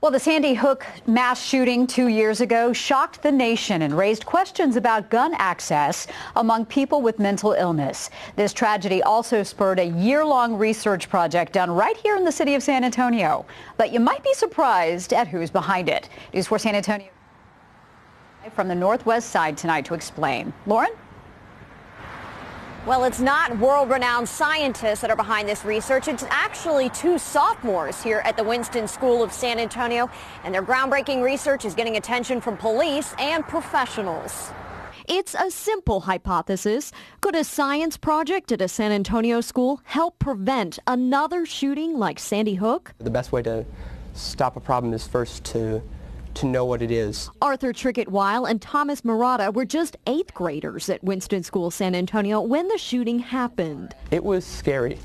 Well, the Sandy Hook mass shooting 2 years ago shocked the nation and raised questions about gun access among people with mental illness. This tragedy also spurred a year-long research project done right here in the city of San Antonio. But you might be surprised at who's behind it. News 4 San Antonio from the northwest side tonight to explain. Lauren? Well, it's not world-renowned scientists that are behind this research. It's actually two sophomores here at the Winston School of San Antonio, and their groundbreaking research is getting attention from police and professionals. It's a simple hypothesis. Could a science project at a San Antonio school help prevent another shooting like Sandy Hook? The best way to stop a problem is first to know what it is. Arthur Trickett-Weil and Thomas Murata were just 8th graders at Winston School San Antonio when the shooting happened. It was scary.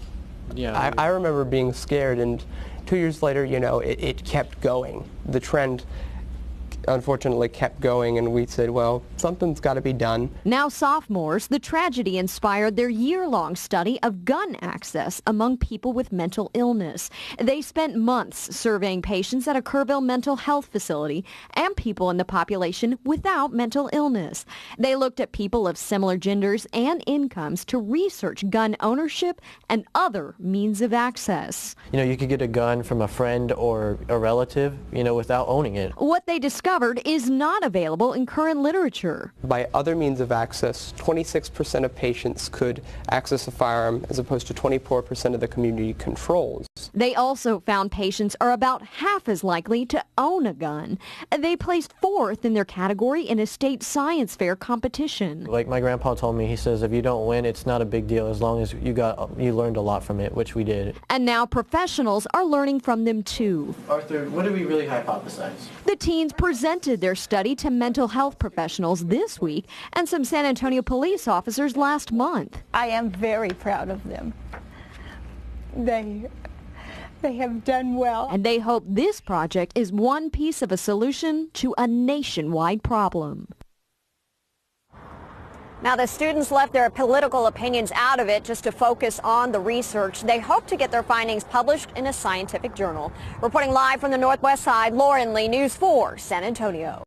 Yeah. I remember being scared, and 2 years later, you know, it kept going. The trend unfortunately kept going, and we said, well, something's got to be done. Now sophomores, the tragedy inspired their year-long study of gun access among people with mental illness. They spent months surveying patients at a Kerrville mental health facility and people in the population without mental illness. They looked at people of similar genders and incomes to research gun ownership and other means of access. You know, you could get a gun from a friend or a relative, you know, without owning it. What they discovered is not available in current literature. By other means of access, 26% of patients could access a firearm as opposed to 24% of the community controls. They also found patients are about half as likely to own a gun. They placed 4th in their category in a state science fair competition. Like my grandpa told me, he says if you don't win, it's not a big deal as long as you learned a lot from it, which we did. And now professionals are learning from them too. Arthur, what do we really hypothesize? The teens presented their study to mental health professionals this week and some San Antonio police officers last month. I am very proud of them. They have done well. And they hope this project is one piece of a solution to a nationwide problem. Now, the students left their political opinions out of it just to focus on the research. They hope to get their findings published in a scientific journal. Reporting live from the northwest side, Lauren Lee, News 4 San Antonio.